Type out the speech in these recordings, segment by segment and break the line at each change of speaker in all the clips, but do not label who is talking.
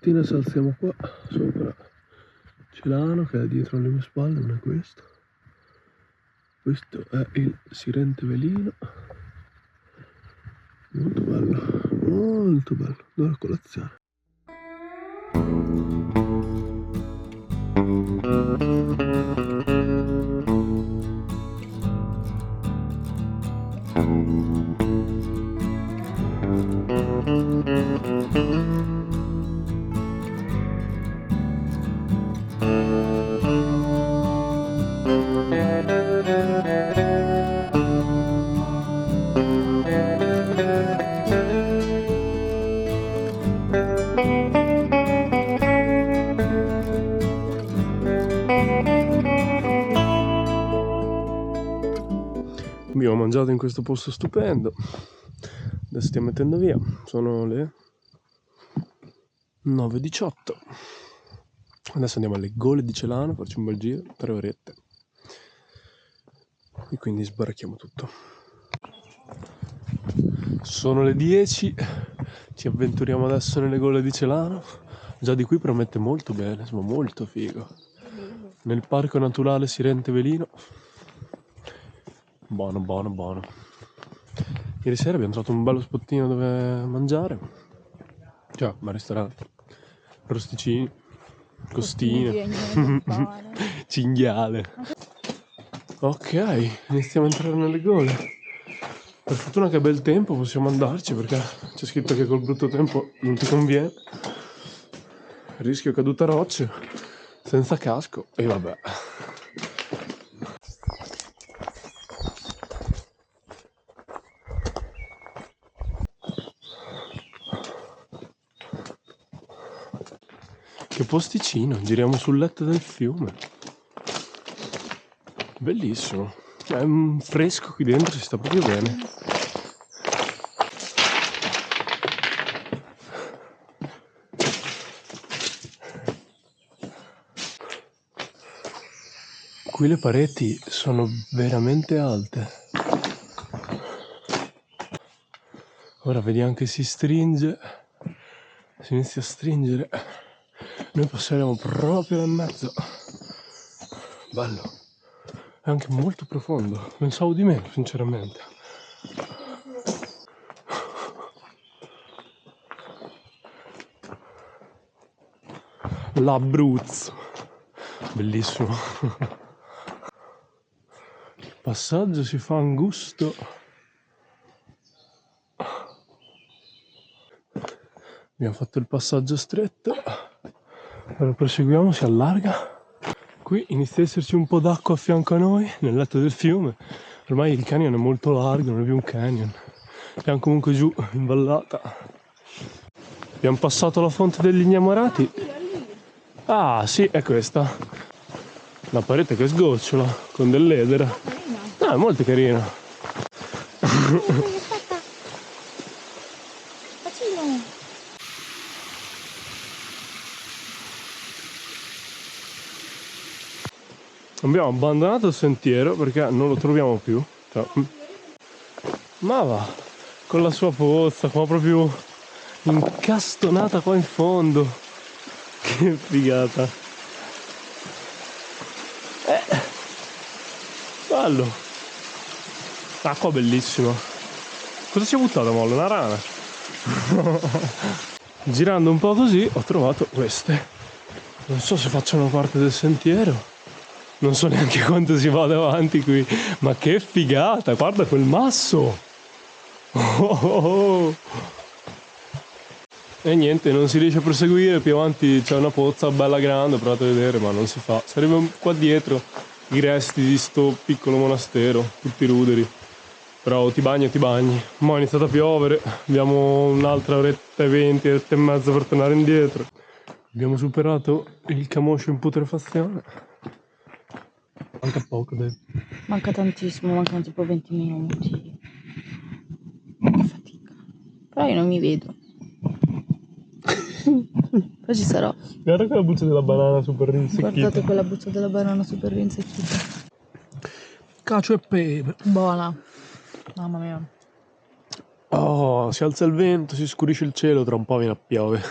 mattina ci alziamo qua sopra Celano, che è dietro alle mie spalle, non è questo. Questo è il Sirente Velino. Molto bello, molto bello. Dove la colazione? Abbiamo mangiato in questo posto stupendo. Adesso stiamo mettendo via. Sono le 9:18. Adesso andiamo alle Gole di Celano, farci un bel giro, 3 orette. E quindi sbarchiamo tutto. Sono le 10. Ci avventuriamo adesso nelle Gole di Celano. Già di qui promette molto bene, insomma molto figo. Nel parco naturale Sirente Velino. Buono, buono, buono. Ieri sera abbiamo trovato un bello spottino dove mangiare. Cioè, un ristorante. Rosticini, costine, cinghiale. Ok, iniziamo a entrare nelle Gole. Per fortuna che è bel tempo, possiamo andarci perché c'è scritto che col brutto tempo non ti conviene. Rischio caduta rocce, senza casco e vabbè. Che posticino, giriamo sul letto del fiume. Bellissimo. È un fresco qui dentro, si sta proprio bene. Qui le pareti sono veramente alte. Ora vediamo che si stringe. Si inizia a stringere. Noi passeremo proprio nel mezzo. Bello. È anche molto profondo. Pensavo di meno, sinceramente. L'Abruzzo. Bellissimo. Il passaggio si fa angusto. Abbiamo fatto il passaggio stretto. Ora proseguiamo, si allarga. Qui inizia ad esserci un po' d'acqua a fianco a noi, nel letto del fiume. Ormai il canyon è molto largo, non è più un canyon. Siamo comunque giù, in vallata. Abbiamo passato la fonte degli innamorati. Ah, sì, è questa. Una parete che sgocciola, con dell'edera. Ah, è molto carina. Abbiamo abbandonato il sentiero perché non lo troviamo più. Ma va, con la sua pozza, qua proprio incastonata qua in fondo. Che figata. Bello. Acqua bellissima. Cosa ci ha buttato a mollo? Una rana? Girando un po' così ho trovato queste. Non so se facciano parte del sentiero. Non so neanche quanto si va davanti qui. Ma che figata, guarda quel masso. Oh. E niente, non si riesce a proseguire. Più avanti c'è una pozza bella grande, ho provato a vedere, ma non si fa. Sarebbe qua dietro i resti di sto piccolo monastero, tutti ruderi. Però ti bagni e ti bagni. Ma è iniziato a piovere, abbiamo un'altra oretta e 20, oretta e mezza per tornare indietro. Abbiamo superato il Camoscio in putrefazione. Manca poco, dai.
Manca tantissimo, mancano tipo 20 minuti. Che fatica. Però io non mi vedo. Poi ci sarò.
Guarda quella buccia della banana super rinsecchita.
Guardate quella buccia della banana super rinsecchita.
Cacio e pepe.
Buona. Mamma mia.
Oh, si alza il vento, si scurisce il cielo, tra un po' viene a piove.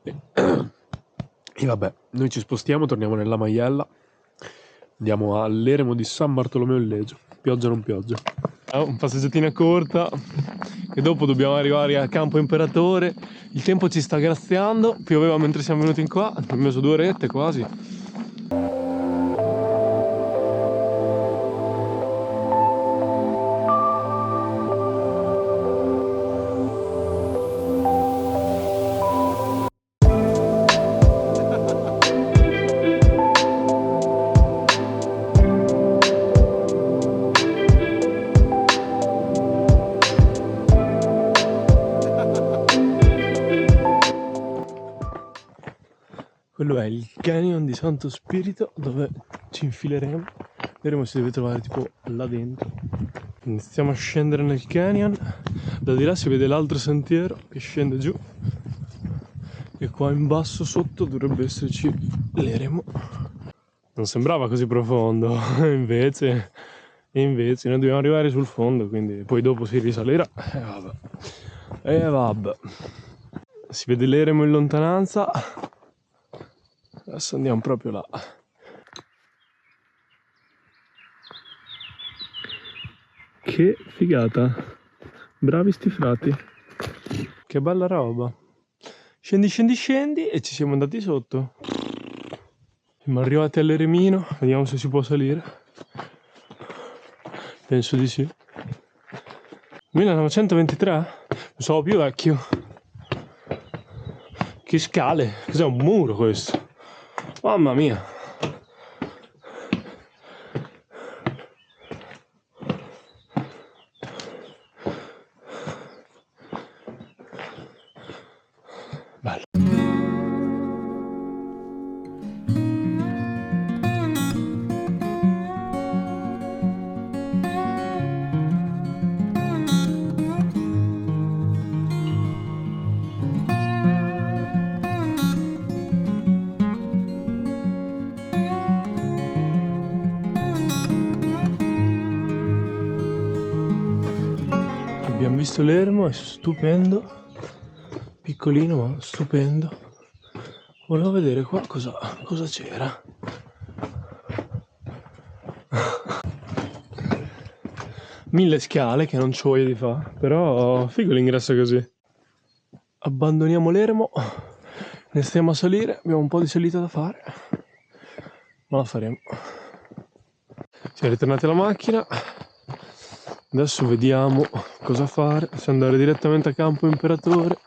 E vabbè, noi ci spostiamo, torniamo nella Maiella, andiamo all'eremo di San Bartolomeo il Legio, pioggia o non pioggia. Un passeggiatina corta, e dopo dobbiamo arrivare a Campo Imperatore. Il tempo ci sta graziando, pioveva mentre siamo venuti in qua, abbiamo messo 2 orette quasi. Quello è il canyon di Santo Spirito dove ci infileremo. Vedremo se deve trovare tipo là dentro. Iniziamo a scendere nel canyon. Da di là si vede l'altro sentiero che scende giù. E qua in basso sotto dovrebbe esserci l'eremo. Non sembrava così profondo, invece noi dobbiamo arrivare sul fondo, quindi poi dopo si risalirà. E vabbè. Si vede l'eremo in lontananza. Adesso andiamo proprio là. Che figata. Bravi sti frati. Che bella roba. Scendi e ci siamo andati sotto. Siamo arrivati all'eremino. Vediamo se si può salire. Penso di sì. 1923? Pensavo più vecchio. Che scale. Cos'è, un muro questo? Mamma mia. Bello. Abbiamo visto l'eremo, è stupendo, piccolino ma stupendo. Volevo vedere qua cosa c'era. Mille scale che non ci voglio di fare, però figo l'ingresso così. Abbandoniamo l'eremo, ne stiamo a salire, abbiamo un po' di salita da fare, ma la faremo. Siamo ritornati alla macchina. Adesso vediamo cosa fare, se andare direttamente a Campo Imperatore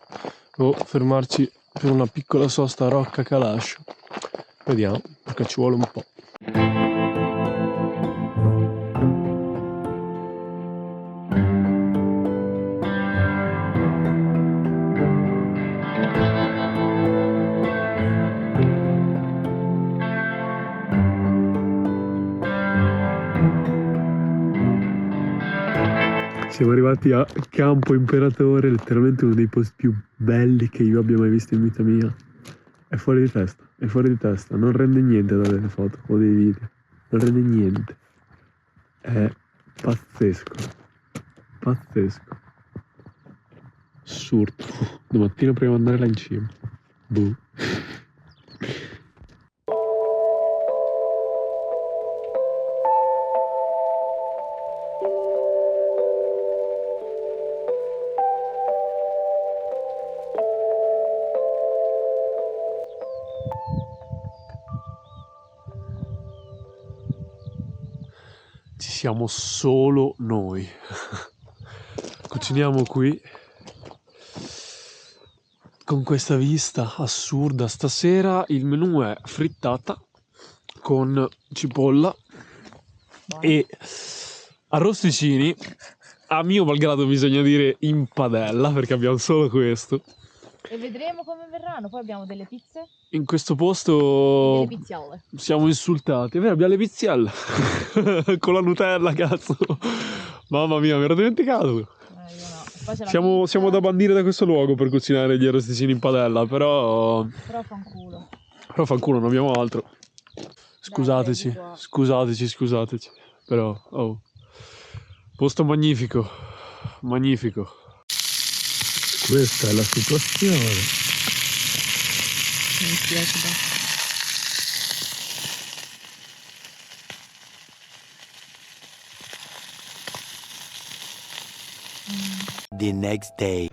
o fermarci per una piccola sosta a Rocca Calascio. Vediamo, perché ci vuole un po'. Siamo arrivati a Campo Imperatore, letteralmente uno dei posti più belli che io abbia mai visto in vita mia. È fuori di testa, non rende niente dalle foto o dei video, non rende niente. È pazzesco, assurdo. Domattina prima di andare là in cima. Boh. Ci siamo solo noi. Cuciniamo qui con questa vista assurda. Stasera il menù è frittata con cipolla e arrosticini. A mio malgrado bisogna dire in padella perché abbiamo solo questo.
E vedremo come verranno. Poi abbiamo delle pizze.
In questo posto
Delle pizziole.
siamo insultati. È vero, abbiamo le pizzielle con la Nutella, cazzo. Mamma mia, mi ero dimenticato.
Io no. Poi c'è la
Siamo da bandire da questo luogo per cucinare gli arrosticini in padella, però fanculo, non abbiamo altro. Scusateci. Però, oh. Posto magnifico. Questa è la situazione.
The next day.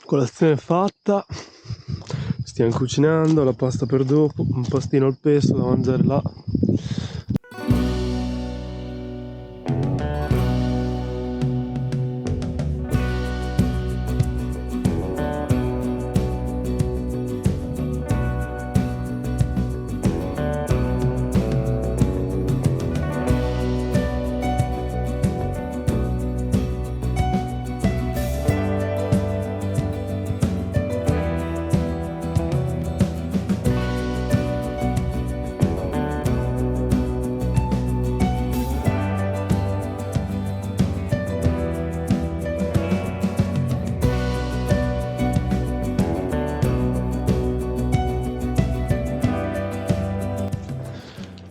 Colazione fatta, stiamo cucinando la pasta per dopo, un pastino al pesto da mangiare là.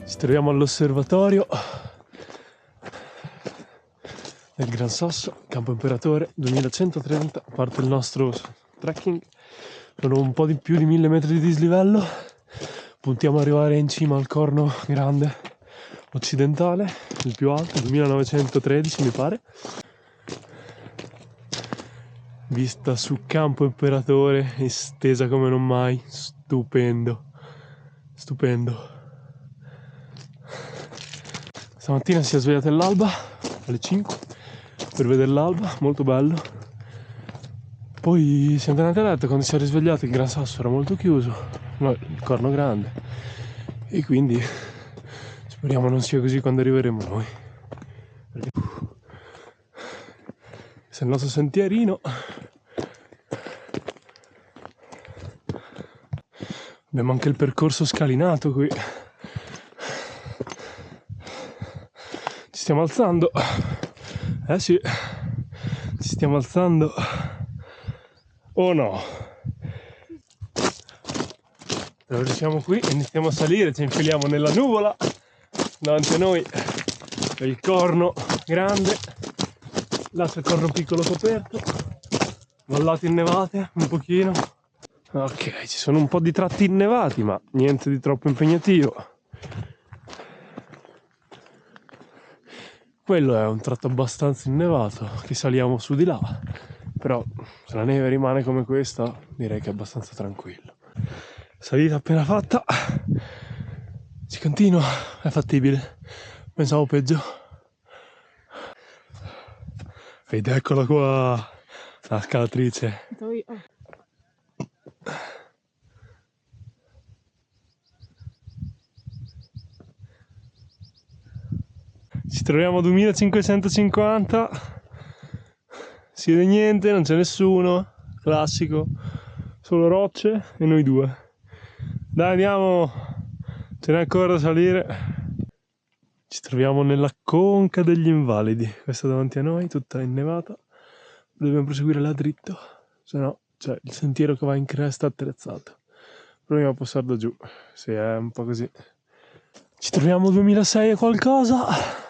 Ci troviamo all'osservatorio del Gran Sasso, Campo Imperatore 2130, parte il nostro trekking. Sono un po' di più di 1000 metri di dislivello, puntiamo ad arrivare in cima al corno grande occidentale, il più alto, 2913 mi pare. Vista su Campo Imperatore, estesa come non mai, stupendo, stupendo. Stamattina si è svegliato all'alba, alle 5, per vedere l'alba, molto bello. Poi siamo tornati a letto, quando si è risvegliato il Gran Sasso era molto chiuso, no, il corno grande. E quindi speriamo non sia così quando arriveremo noi. Perché se il nostro sentierino. Abbiamo anche il percorso scalinato qui. Ci stiamo alzando. Eh sì, ci stiamo alzando. Oh no! Allora siamo qui, iniziamo a salire, ci infiliamo nella nuvola. Davanti a noi è il corno grande. Là c'è il corno piccolo coperto. Vallate innevate, un pochino. Ok, ci sono un po' di tratti innevati, ma niente di troppo impegnativo. Quello è un tratto abbastanza innevato, che saliamo su di là. Però se la neve rimane come questa, direi che è abbastanza tranquillo. Salita appena fatta. Si continua, è fattibile. Pensavo peggio. Ed eccola qua, la scalatrice. Ci troviamo a 2550, si vede niente, non c'è nessuno, classico, solo rocce e noi due. Dai, andiamo, ce n'è ancora da salire. Ci troviamo nella conca degli invalidi, questa davanti a noi, tutta innevata. Dobbiamo proseguire là dritto, se no c'è il sentiero che va in cresta attrezzato. Proviamo a passare da giù, sì, è un po' così. Ci troviamo 2006 e qualcosa.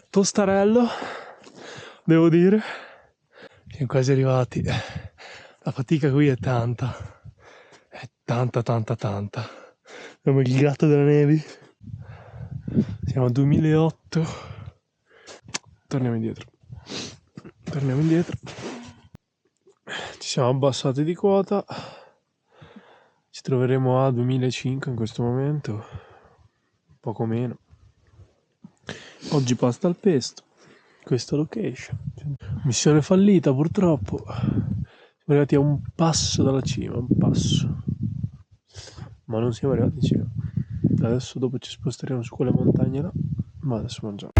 Tostarello, devo dire. Siamo quasi arrivati. La fatica qui è tanta. È tanta. Siamo il gatto della nevi. Siamo a 2008. Torniamo indietro. Ci siamo abbassati di quota. Ci troveremo a 2005 in questo momento. Poco meno. Oggi pasta al pesto, questa location. Missione fallita purtroppo. Siamo arrivati a un passo dalla cima, un passo. Ma non siamo arrivati in cima. Adesso dopo ci sposteremo su quelle montagne là, ma adesso mangiamo.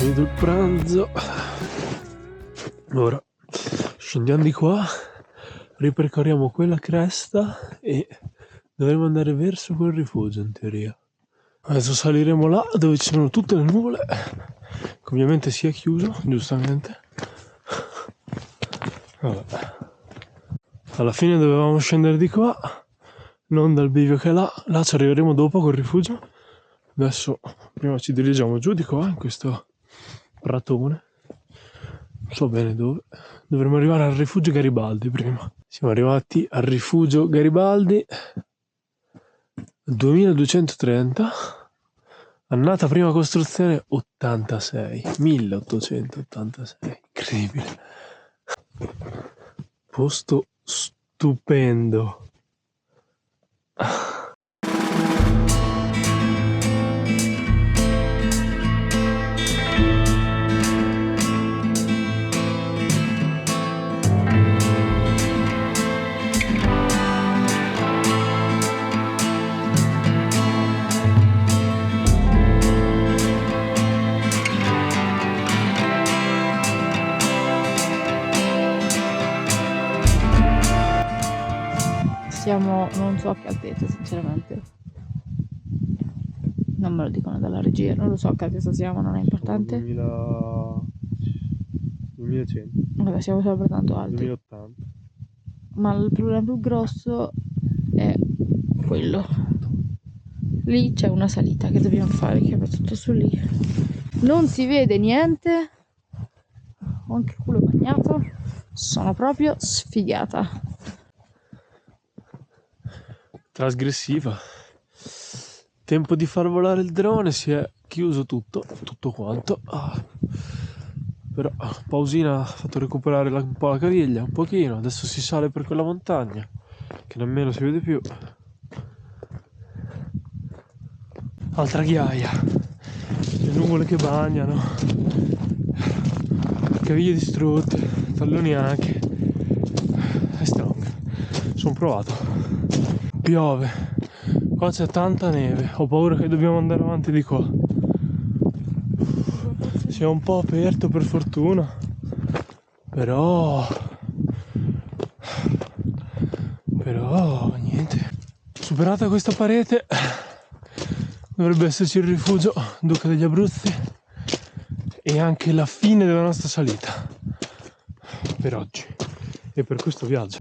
finito il pranzo. Ora scendiamo di qua, ripercorriamo quella cresta e dovremo andare verso quel rifugio in teoria. Adesso saliremo là dove ci sono tutte le nuvole, che ovviamente si è chiuso, giustamente. Vabbè. Alla fine dovevamo scendere di qua, non dal bivio che è là ci arriveremo dopo col rifugio. Adesso prima ci dirigiamo giù di qua, in questo pratone, non so bene dove. Dovremmo arrivare al rifugio Garibaldi prima. Siamo arrivati al rifugio Garibaldi, 2230, annata prima costruzione 86, 1886, incredibile. Posto stupendo.
Siamo non so a che altezza, sinceramente. Non me lo dicono dalla regia, non lo so a che altezza siamo, non è importante.
2100,
Vabbè, siamo sempre tanto alti.
2080.
Ma il problema più grosso è quello. Lì c'è una salita che dobbiamo fare, che va tutto su lì. Non si vede niente. Ho anche il culo bagnato. Sono proprio sfigata.
Trasgressiva. Tempo di far volare il drone, si è chiuso tutto quanto. Però Pausina ha fatto recuperare un po' la caviglia, un pochino. Adesso si sale per quella montagna che nemmeno si vede più. Altra ghiaia, le nuvole che bagnano, caviglie distrutte, talloni anche. È strong. Sono provato. Piove, qua c'è tanta neve, ho paura che dobbiamo andare avanti di qua. Si è un po' aperto per fortuna, però niente. Superata questa parete dovrebbe esserci il rifugio Duca degli Abruzzi e anche la fine della nostra salita per oggi e per questo viaggio.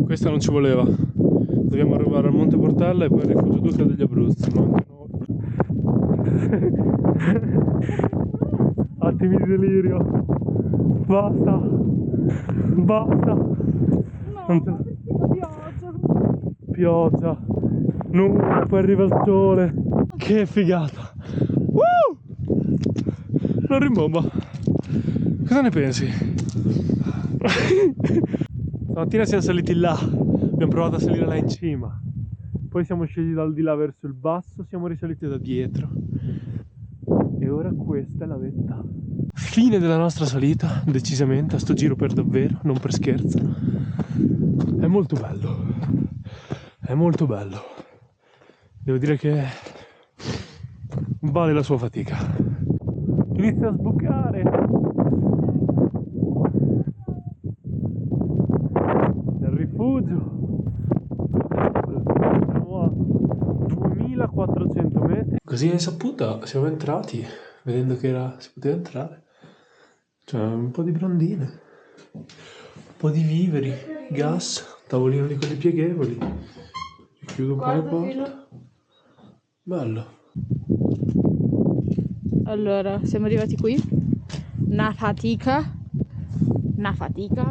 Questa non ci voleva. Dobbiamo arrivare al Monte Portella e poi al rifugio Duca degli Abruzzi. Attimi di delirio. Basta. No, pioggia. Nulla, poi arriva il sole. Che figata. Non rimbomba. Cosa ne pensi? Stamattina siamo saliti là. Abbiamo provato a salire là in cima. Poi siamo scesi dal di là verso il basso, siamo risaliti da dietro. E ora questa è la vetta. Fine della nostra salita, decisamente, a sto giro per davvero, non per scherzo. È molto bello. È molto bello. Devo dire che vale la sua fatica. Inizia a sbucare. Nel rifugio. Siamo a 2400 metri. Così insaputa siamo entrati, vedendo che si poteva entrare. Cioè un po' di brandine, un po' di viveri, gas, tavolino di quelli pieghevoli. Chiudo un po' le porte. Bello.
Allora, siamo arrivati qui. Una fatica,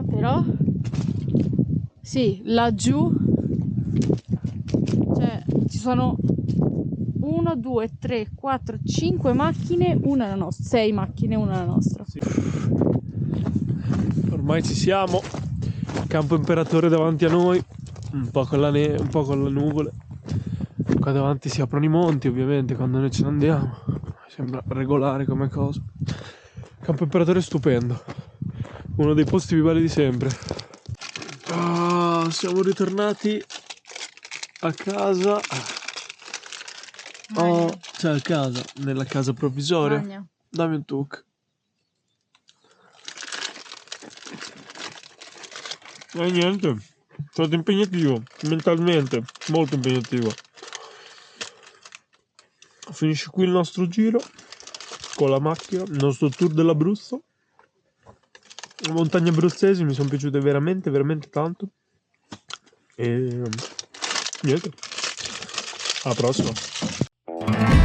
però. Sì, laggiù. Cioè, ci sono 1, 2, 3, 4, 5 macchine, una la nostra. 6 macchine, una la nostra.
Sì. Ormai ci siamo. Campo Imperatore davanti a noi. Un po' con la neve, un po' con le nuvole. Qua davanti si aprono i monti, ovviamente, quando noi ce ne andiamo. Sembra regolare come cosa. Campo Imperatore è stupendo. Uno dei posti più belli di sempre. Siamo ritornati a casa. Cioè a casa, nella casa provvisoria.
Magna.
Dammi un tuc. E niente, è stato impegnativo, mentalmente, molto impegnativo. Finisce qui il nostro giro con la macchina, il nostro tour dell'Abruzzo. Le montagne abruzzesi mi sono piaciute veramente, veramente tanto. E niente, alla prossima.